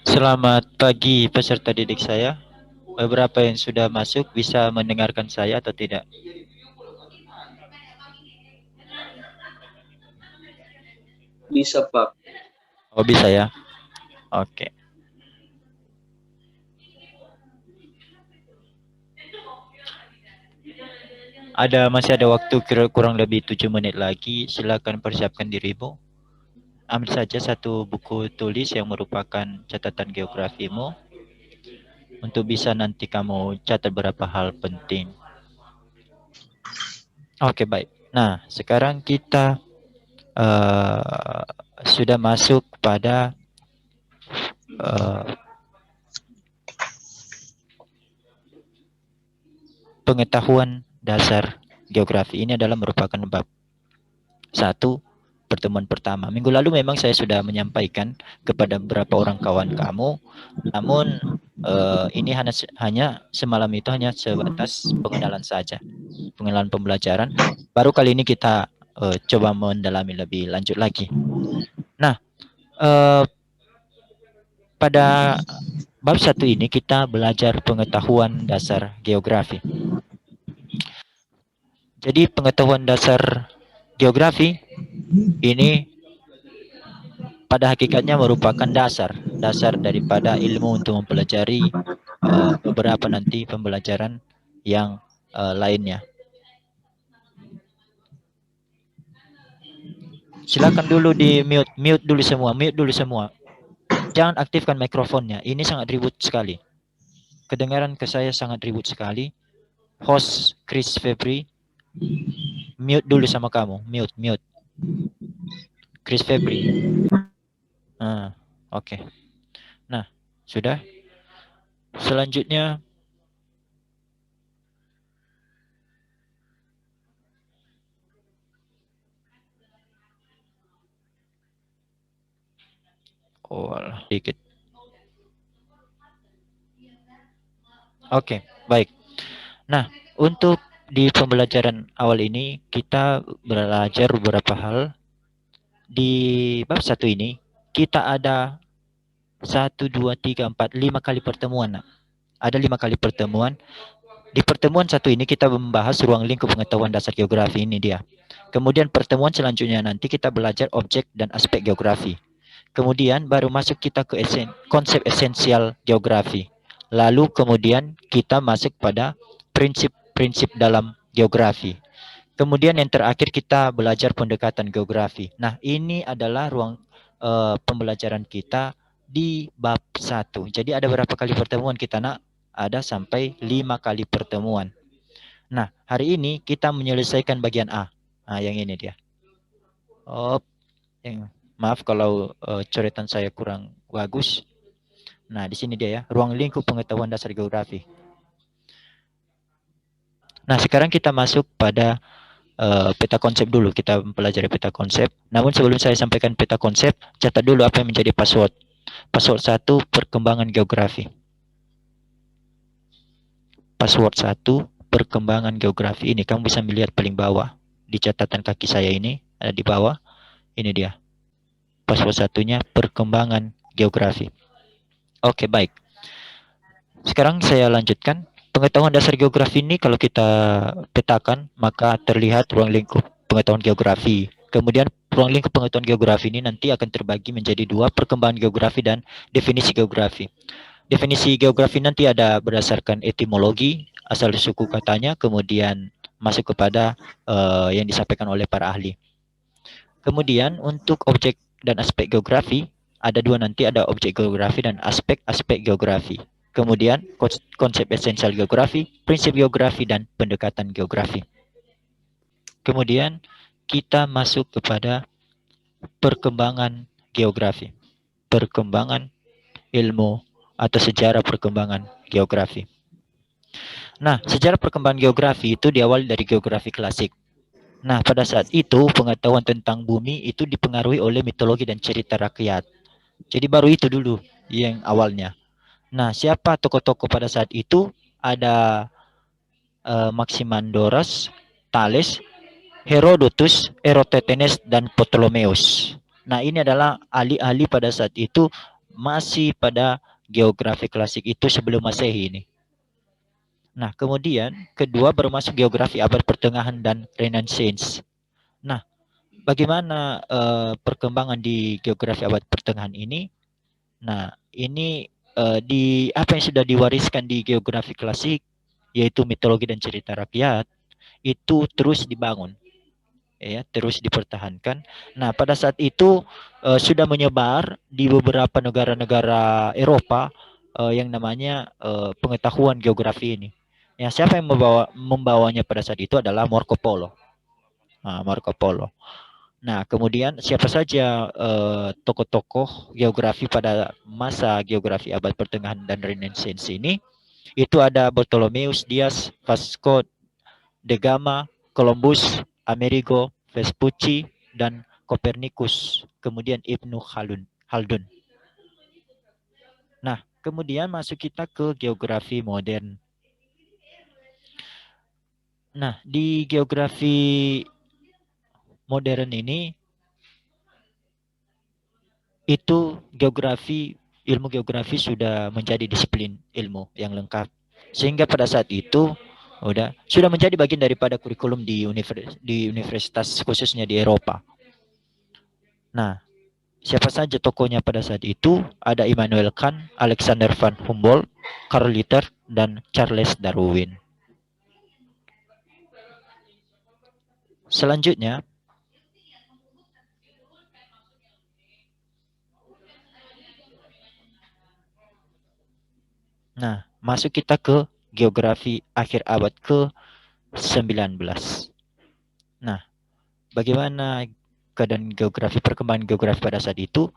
Selamat pagi peserta didik saya. Beberapa yang sudah masuk bisa mendengarkan saya atau tidak? Bisa, Pak. Oh, bisa ya. Oke. Masih ada waktu kurang lebih 7 menit lagi. Silakan persiapkan dirimu. Ambil saja satu buku tulis yang merupakan catatan geografimu untuk bisa nanti kamu catat beberapa hal penting. Oke, baik. Nah, sekarang kita uh, sudah masuk pada uh, pengetahuan dasar geografi. Ini adalah merupakan bab 1 pertemuan pertama. Minggu lalu memang saya sudah menyampaikan kepada beberapa orang kawan kamu, namun ini hanya semalam itu hanya sebatas pengenalan saja, pengenalan pembelajaran. Baru kali ini kita coba mendalami lebih lanjut lagi. Nah, pada bab 1 ini kita belajar pengetahuan dasar geografi. Jadi pengetahuan dasar geografi ini pada hakikatnya merupakan dasar daripada ilmu untuk mempelajari beberapa nanti pembelajaran yang lainnya. Silakan dulu di mute dulu semua. Jangan aktifkan mikrofonnya. Ini sangat ribut sekali. Kedengaran ke saya sangat ribut sekali. Host Chris Febri, mute dulu sama kamu. Mute. Chris Febri. Oke. Okay. Nah, sudah. Selanjutnya sedikit. Oke, baik. Nah, untuk di pembelajaran awal ini kita belajar beberapa hal. Di bab 1 ini kita ada 1, 2, 3, 4, 5 kali pertemuan. Ada 5 kali pertemuan. Di pertemuan 1 ini kita membahas ruang lingkup pengetahuan dasar geografi, ini dia. Kemudian pertemuan selanjutnya nanti kita belajar objek dan aspek geografi. Kemudian baru masuk kita ke konsep esensial geografi. Lalu kemudian kita masuk pada prinsip-prinsip dalam geografi. Kemudian yang terakhir kita belajar pendekatan geografi. Nah, ini adalah ruang pembelajaran kita di bab 1. Jadi ada berapa kali pertemuan kita nak? Ada sampai 5 kali pertemuan. Nah, hari ini kita menyelesaikan bagian A. Nah, yang ini dia. Maaf kalau coretan saya kurang bagus. Nah, di sini dia ya, ruang lingkup pengetahuan dasar geografi. Nah, sekarang kita masuk pada peta konsep dulu. Kita mempelajari peta konsep. Namun sebelum saya sampaikan peta konsep, catat dulu apa yang menjadi password. Password 1, perkembangan geografi. Password 1, perkembangan geografi. Ini kamu bisa melihat paling bawah. Di catatan kaki saya ini, ada di bawah. Ini dia. Password satunya, perkembangan geografi. Oke, baik. Sekarang saya lanjutkan. Pengetahuan dasar geografi ini kalau kita petakan, maka terlihat ruang lingkup pengetahuan geografi. Kemudian ruang lingkup pengetahuan geografi ini nanti akan terbagi menjadi 2, perkembangan geografi dan definisi geografi. Definisi geografi nanti ada berdasarkan etimologi, asal suku katanya, kemudian masuk kepada yang disampaikan oleh para ahli. Kemudian untuk objek dan aspek geografi, ada 2 nanti, ada objek geografi dan aspek-aspek geografi. Kemudian konsep esensial geografi, prinsip geografi, dan pendekatan geografi. Kemudian kita masuk kepada perkembangan geografi. Perkembangan ilmu atau sejarah perkembangan geografi. Nah, sejarah perkembangan geografi itu diawali dari geografi klasik. Nah, pada saat itu pengetahuan tentang bumi itu dipengaruhi oleh mitologi dan cerita rakyat. Jadi baru itu dulu yang awalnya. Nah, siapa tokoh-tokoh pada saat itu? Ada Maximandoros, Thales, Herodotus, Eratosthenes, dan Ptolemeus. Nah, ini adalah ahli-ahli pada saat itu masih pada geografi klasik itu sebelum Masehi ini. Nah, kemudian kedua baru masuk geografi abad pertengahan dan Renaissance. Nah, bagaimana perkembangan di geografi abad pertengahan ini? Nah, ini di apa yang sudah diwariskan di geografi klasik, yaitu mitologi dan cerita rakyat, itu terus dibangun, ya, terus dipertahankan. Nah, pada saat itu sudah menyebar di beberapa negara-negara Eropa yang namanya pengetahuan geografi ini. Ya, siapa yang membawanya pada saat itu adalah Marco Polo. Nah, Marco Polo. Nah, kemudian siapa saja tokoh-tokoh geografi pada masa geografi abad pertengahan dan Renaissance ini? Itu ada Bartolomeus Dias, Vasco da Gama, Columbus, Amerigo Vespucci, dan Copernicus. Kemudian Ibnu Khaldun. Nah, kemudian masuk kita ke geografi modern. Nah, di geografi modern ini itu ilmu geografi sudah menjadi disiplin ilmu yang lengkap. Sehingga pada saat itu sudah menjadi bagian daripada kurikulum di universitas khususnya di Eropa. Nah, siapa saja tokohnya pada saat itu? Ada Immanuel Kant, Alexander van Humboldt, Karl Ritter, dan Charles Darwin. Selanjutnya, nah, masuk kita ke geografi akhir abad ke-19. Nah, bagaimana keadaan perkembangan geografi pada saat itu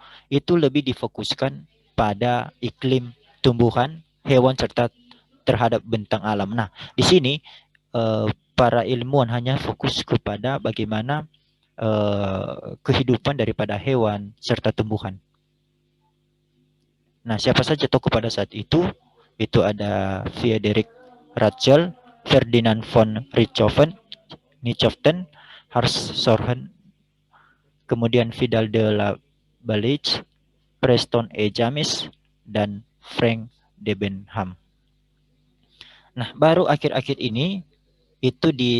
lebih difokuskan pada iklim, tumbuhan, hewan, serta terhadap bentang alam. Nah, di sini para ilmuwan hanya fokus kepada bagaimana kehidupan daripada hewan serta tumbuhan. Nah, siapa saja tokoh pada saat itu? Itu ada Friedrich Ratzel, Ferdinand von Richthofen, Hans Sorgen, kemudian Vidal de la Ballige, Preston E. James, dan Frank Debenham. Nah, baru akhir-akhir ini itu di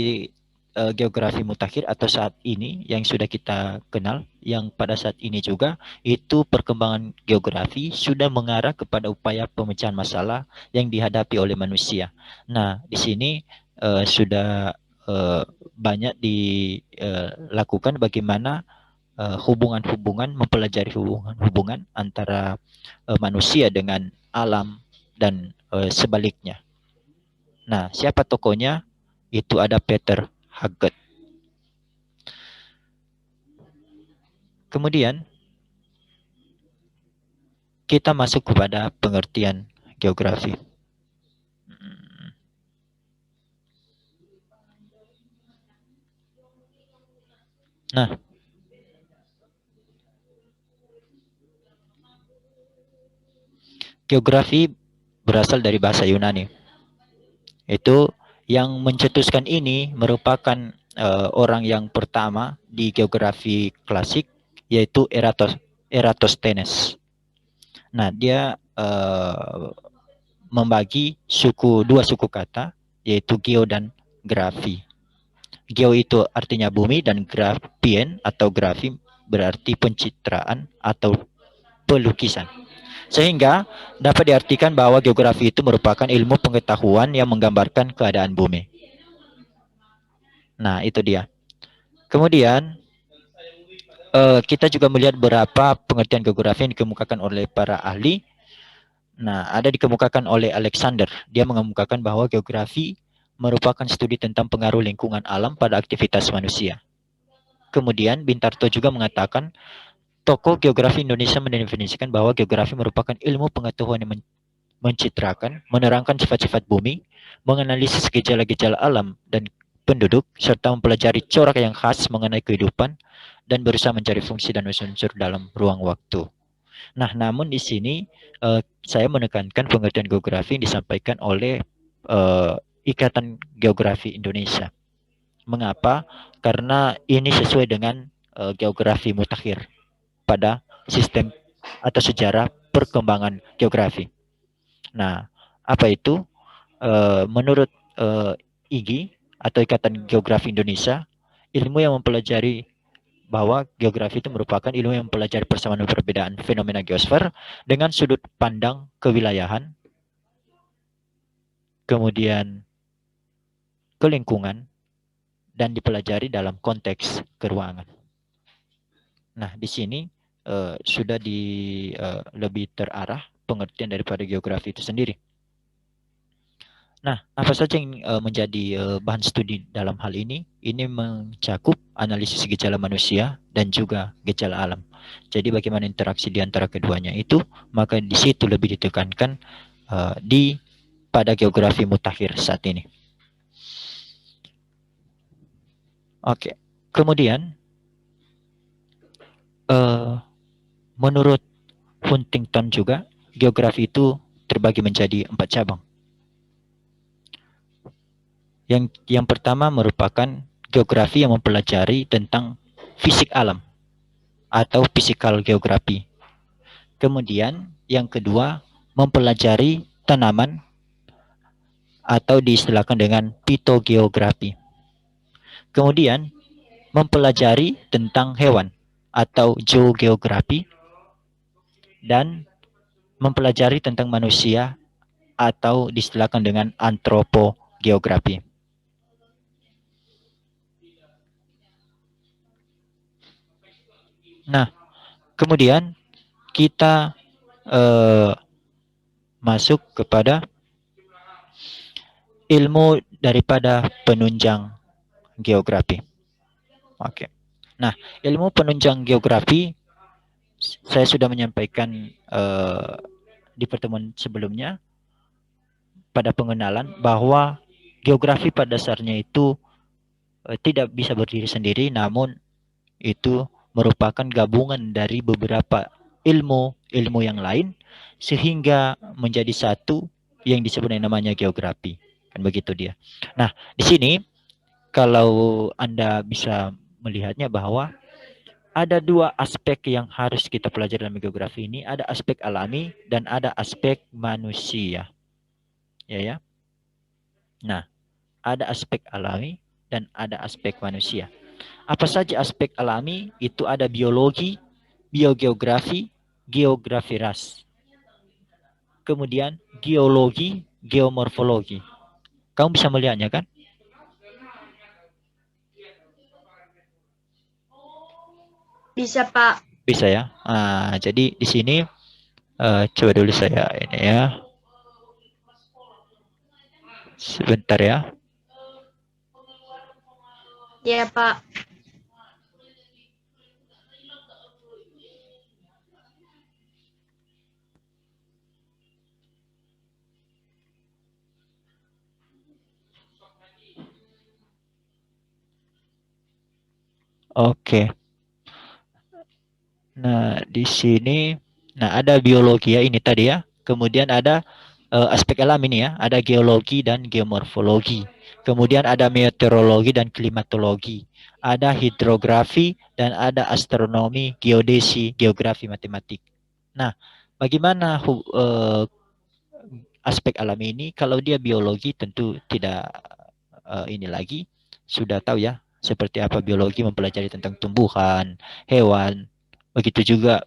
geografi mutakhir atau saat ini yang sudah kita kenal, yang pada saat ini juga itu perkembangan geografi sudah mengarah kepada upaya pemecahan masalah yang dihadapi oleh manusia. Nah, di sini sudah banyak dilakukan bagaimana hubungan-hubungan, mempelajari hubungan antara manusia dengan alam dan sebaliknya. Nah, siapa tokohnya? Itu ada Peter Haggett. Kemudian kita masuk kepada pengertian geografi. Nah, geografi berasal dari bahasa Yunani. Itu yang mencetuskan ini merupakan orang yang pertama di geografi klasik, yaitu Eratosthenes. Nah, dia membagi dua suku kata, yaitu geo dan grafi. Geo itu artinya bumi dan grafien atau grafi berarti pencitraan atau pelukisan. Sehingga dapat diartikan bahwa geografi itu merupakan ilmu pengetahuan yang menggambarkan keadaan bumi. Nah, itu dia. Kemudian kita juga melihat beberapa pengertian geografi yang dikemukakan oleh para ahli. Nah, ada dikemukakan oleh Alexander. Dia mengemukakan bahwa geografi merupakan studi tentang pengaruh lingkungan alam pada aktivitas manusia. Kemudian Bintarto juga mengatakan tokoh geografi Indonesia mendefinisikan bahwa geografi merupakan ilmu pengetahuan yang mencitrakan, menerangkan sifat-sifat bumi, menganalisis gejala-gejala alam dan penduduk, serta mempelajari corak yang khas mengenai kehidupan dan berusaha mencari fungsi dan unsur dalam ruang waktu. Nah, namun di sini saya menekankan pengertian geografi yang disampaikan oleh Ikatan Geografi Indonesia. Mengapa? Karena ini sesuai dengan geografi mutakhir pada sistem atau sejarah perkembangan geografi. Nah, apa itu? Menurut IGI atau Ikatan Geografi Indonesia, ilmu yang mempelajari bahwa geografi itu merupakan ilmu yang mempelajari persamaan dan perbedaan fenomena geosfer dengan sudut pandang kewilayahan, kemudian kelingkungan, dan dipelajari dalam konteks keruangan. Nah, di sini sudah lebih terarah pengertian daripada geografi itu sendiri. Nah, apa saja yang menjadi bahan studi dalam hal ini? Ini mencakup analisis gejala manusia dan juga gejala alam. Jadi bagaimana interaksi di antara keduanya itu, maka di situ lebih ditekankan pada geografi mutakhir saat ini. Oke, kemudian menurut Huntington juga, geografi itu terbagi menjadi 4 cabang. Yang pertama merupakan geografi yang mempelajari tentang fisik alam atau physical geografi. Kemudian yang kedua mempelajari tanaman atau diistilahkan dengan phytogeografi. Kemudian mempelajari tentang hewan atau zoogeografi dan mempelajari tentang manusia atau diistilahkan dengan antropogeografi. Nah, kemudian kita masuk kepada ilmu daripada penunjang geografi. Oke. Nah, ilmu penunjang geografi saya sudah menyampaikan di pertemuan sebelumnya pada pengenalan bahwa geografi pada dasarnya itu tidak bisa berdiri sendiri, namun itu merupakan gabungan dari beberapa ilmu yang lain sehingga menjadi satu yang disebut namanya geografi. Kan begitu dia. Nah, di sini kalau Anda bisa melihatnya bahwa ada 2 aspek yang harus kita pelajari dalam geografi ini, ada aspek alami dan ada aspek manusia. Ya. Nah, ada aspek alami dan ada aspek manusia. Apa saja aspek alami? Itu ada biologi, biogeografi, geografi ras. Kemudian geologi, geomorfologi. Kamu bisa melihatnya kan? Bisa, Pak. Bisa ya. Nah, jadi di sini coba dulu saya ini ya. Sebentar ya. Ya, Pak. Oke. Nah, di sini ada biologi ya ini tadi ya. Kemudian ada aspek alam ini ya, ada geologi dan geomorfologi. Kemudian ada meteorologi dan klimatologi. Ada hidrografi dan ada astronomi, geodesi, geografi, matematik. Nah, bagaimana aspek alam ini? Kalau dia biologi tentu tidak ini lagi sudah tahu ya seperti apa biologi mempelajari tentang tumbuhan, hewan, begitu juga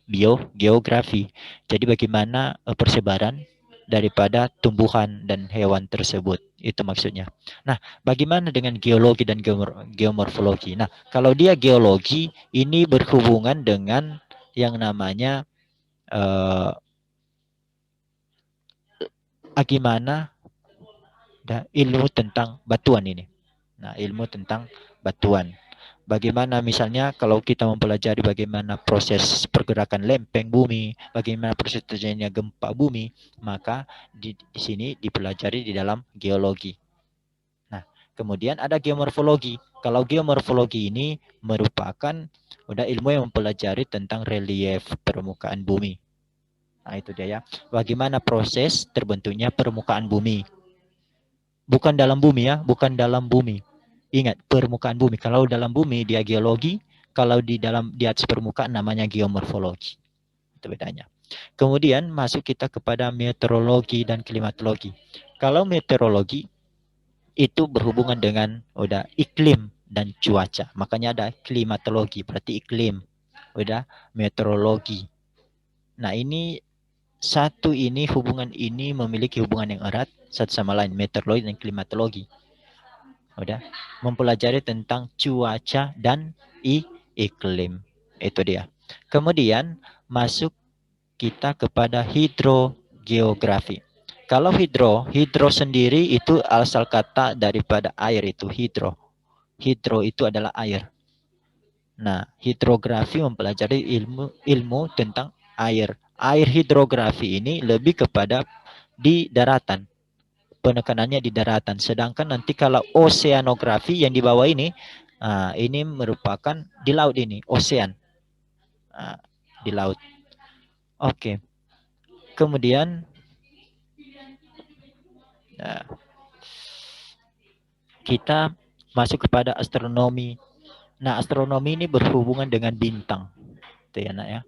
geografi. Jadi bagaimana persebaran daripada tumbuhan dan hewan tersebut. Itu maksudnya. Nah, bagaimana dengan geologi dan geomorfologi? Nah, kalau dia geologi, ini berhubungan dengan yang namanya bagaimana ilmu tentang batuan ini. Nah, ilmu tentang batuan. Bagaimana misalnya kalau kita mempelajari bagaimana proses pergerakan lempeng bumi, bagaimana proses terjadinya gempa bumi, maka di sini dipelajari di dalam geologi. Nah, kemudian ada geomorfologi. Kalau geomorfologi ini merupakan ilmu yang mempelajari tentang relief permukaan bumi. Nah, itu dia ya. Bagaimana proses terbentuknya permukaan bumi. Bukan dalam bumi ya, bukan dalam bumi. Ingat, permukaan bumi. Kalau dalam bumi dia geologi, kalau di atas permukaan namanya geomorfologi. Itu bedanya. Kemudian masuk kita kepada meteorologi dan klimatologi. Kalau meteorologi itu berhubungan dengan udah iklim dan cuaca. Makanya ada klimatologi, berarti iklim. Udah meteorologi. Nah, ini satu ini hubungan ini memiliki hubungan yang erat satu sama lain, meteorologi dan klimatologi. Udah mempelajari tentang cuaca dan iklim. Itu dia. Kemudian masuk kita kepada hidrogeografi. Kalau hidro sendiri itu asal kata daripada air itu hidro. Hidro itu adalah air. Nah, hidrografi mempelajari ilmu tentang air. Air hidrografi ini lebih kepada di daratan. Penekanannya di daratan. Sedangkan nanti kalau oceanografi yang di bawah ini merupakan di laut ini, ocean. Di laut. Oke. Kemudian kita masuk kepada astronomi. Nah, astronomi ini berhubungan dengan bintang. Itu ya, Nak ya.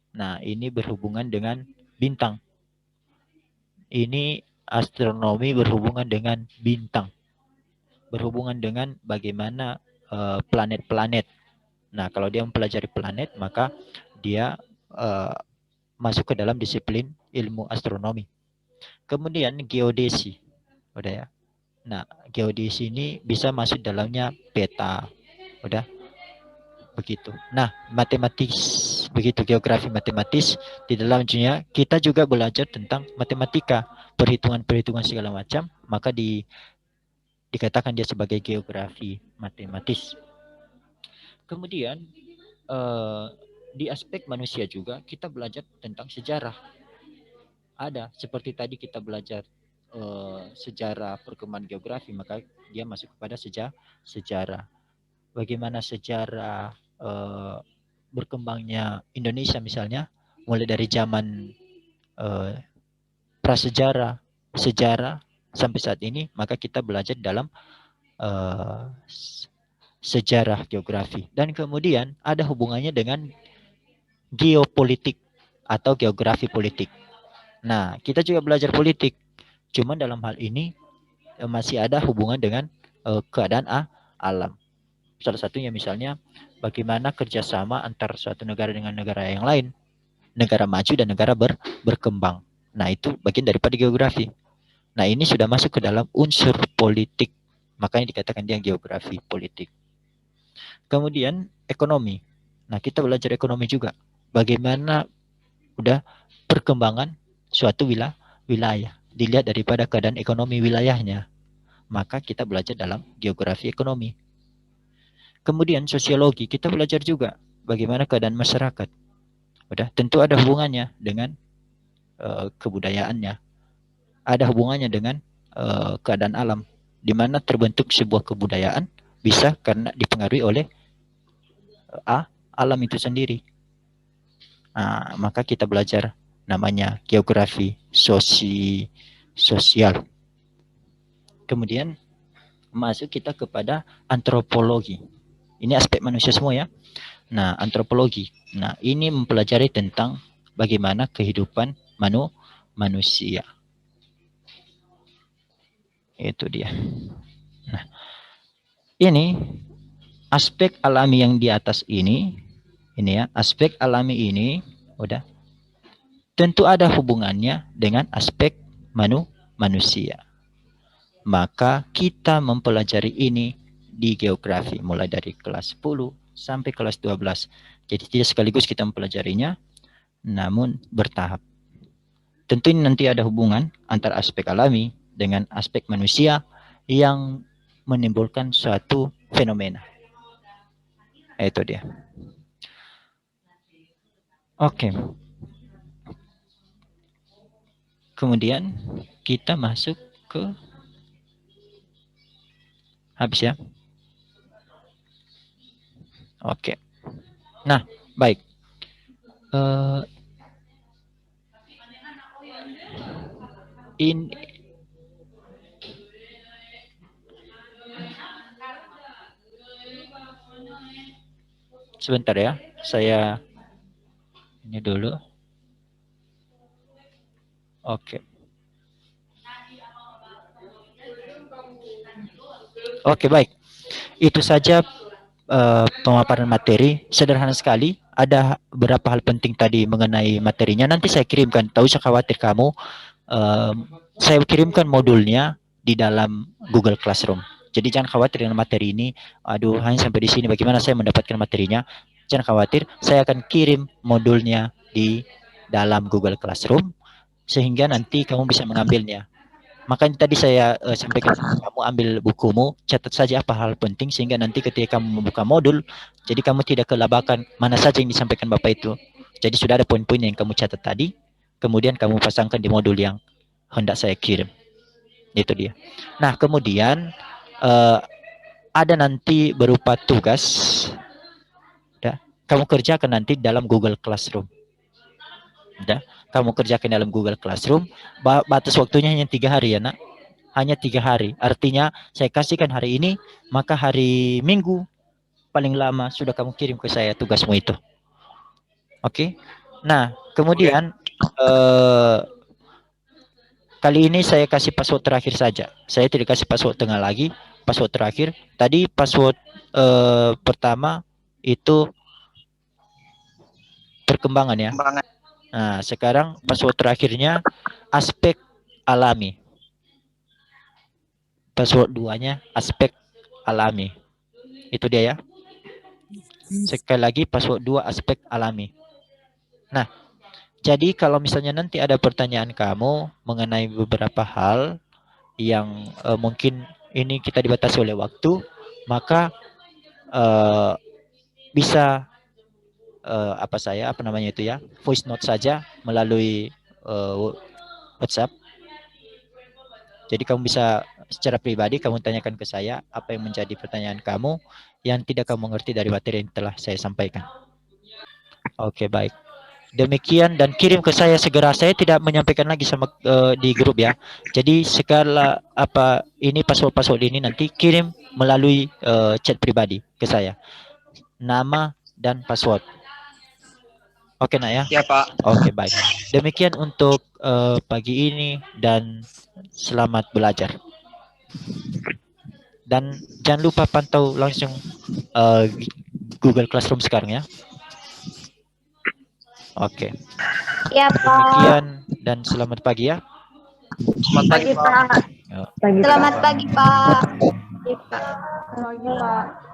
Nah, ini berhubungan dengan bintang. Ini astronomi berhubungan dengan bintang. Berhubungan dengan bagaimana planet-planet. Nah, kalau dia mempelajari planet, maka dia masuk ke dalam disiplin ilmu astronomi. Kemudian geodesi. Udah ya. Nah, geodesi ini bisa masuk dalamnya peta. Udah. Begitu. Nah, matematis, begitu geografi matematis di dalamnya kita juga belajar tentang matematika, perhitungan-perhitungan segala macam, maka dikatakan dia sebagai geografi matematis. Kemudian di aspek manusia juga kita belajar tentang sejarah. Ada seperti tadi kita belajar sejarah perkembangan geografi, maka dia masuk kepada sejarah. Bagaimana sejarah berkembangnya Indonesia misalnya, mulai dari zaman prasejarah, sejarah sampai saat ini, maka kita belajar dalam sejarah geografi. Dan kemudian ada hubungannya dengan geopolitik atau geografi politik. Nah, kita juga belajar politik. Cuman dalam hal ini masih ada hubungan dengan keadaan alam. Salah satunya misalnya bagaimana kerjasama antar suatu negara dengan negara yang lain, negara maju dan negara berkembang. Nah, itu bagian daripada geografi. Nah, ini sudah masuk ke dalam unsur politik. Makanya dikatakan dia geografi politik. Kemudian ekonomi. Nah, kita belajar ekonomi juga. Bagaimana udah perkembangan suatu wilayah. Dilihat daripada keadaan ekonomi wilayahnya. Maka kita belajar dalam geografi ekonomi. Kemudian sosiologi, kita belajar juga bagaimana keadaan masyarakat. Udah, tentu ada hubungannya dengan kebudayaannya. Ada hubungannya dengan keadaan alam. Di mana terbentuk sebuah kebudayaan bisa karena dipengaruhi oleh alam itu sendiri. Nah, maka kita belajar namanya geografi sosial. Kemudian masuk kita kepada antropologi. Ini aspek manusia semua ya. Nah, antropologi. Nah, ini mempelajari tentang bagaimana kehidupan manusia. Itu dia. Nah, ini aspek alami yang di atas ini ya, aspek alami ini udah tentu ada hubungannya dengan aspek manusia. Maka kita mempelajari ini di geografi mulai dari kelas 10 sampai kelas 12. Jadi tidak sekaligus kita mempelajarinya, namun bertahap. Tentu ini nanti ada hubungan antara aspek alami dengan aspek manusia yang menimbulkan suatu fenomena. Itu dia. Oke. Kemudian kita masuk ke habis ya. Oke. Nah, baik. Sebentar ya, saya ini dulu. Oke. Oke, baik. Itu saja pemaparan materi. Sederhana sekali. Ada beberapa hal penting tadi mengenai materinya. Nanti saya kirimkan. Tak usah khawatir kamu. Saya kirimkan modulnya di dalam Google Classroom. Jadi jangan khawatir dengan materi ini. Aduh, hanya sampai di sini. Bagaimana saya mendapatkan materinya? Jangan khawatir. Saya akan kirim modulnya di dalam Google Classroom sehingga nanti kamu bisa mengambilnya. Makanya tadi saya sampaikan kamu ambil bukumu, catat saja apa hal penting sehingga nanti ketika kamu membuka modul, jadi kamu tidak kelabakan mana saja yang disampaikan Bapak itu. Jadi sudah ada poin-poin yang kamu catat tadi, kemudian kamu pasangkan di modul yang hendak saya kirim. Itu dia. Nah, kemudian ada nanti berupa tugas. Ya, kamu kerjakan nanti dalam Google Classroom. Ya, kamu kerjakan dalam Google Classroom. Batas waktunya hanya 3 hari ya nak. Hanya 3 hari. Artinya saya kasihkan hari ini, maka hari Minggu paling lama sudah kamu kirim ke saya tugasmu itu. Oke. Nah, kemudian kali ini saya kasih password terakhir saja. Saya tidak kasih password tengah lagi, password terakhir. Tadi password pertama itu perkembangan ya. Nah, sekarang password terakhirnya aspek alami. Password 2-nya aspek alami. Itu dia ya. Sekali lagi password 2 aspek alami. Nah, jadi kalau misalnya nanti ada pertanyaan kamu mengenai beberapa hal yang mungkin ini kita dibatasi oleh waktu, maka bisa voice note saja melalui WhatsApp. Jadi kamu bisa secara pribadi kamu tanyakan ke saya apa yang menjadi pertanyaan kamu yang tidak kamu mengerti dari materi yang telah saya sampaikan. Oke, baik. Demikian dan kirim ke saya segera. Saya tidak menyampaikan lagi sama di grup ya. Jadi segala apa ini password ini nanti kirim melalui chat pribadi ke saya. Nama dan password. Oke nak ya? Ya Pak. Oke, baik. Demikian untuk pagi ini dan selamat belajar. Dan jangan lupa pantau langsung Google Classroom sekarang ya. Oke. Ya, Pak. Demikian dan selamat pagi ya. Selamat pagi Pak. Selamat pagi, Pak. Pagi, Pak. Pagi, Pak.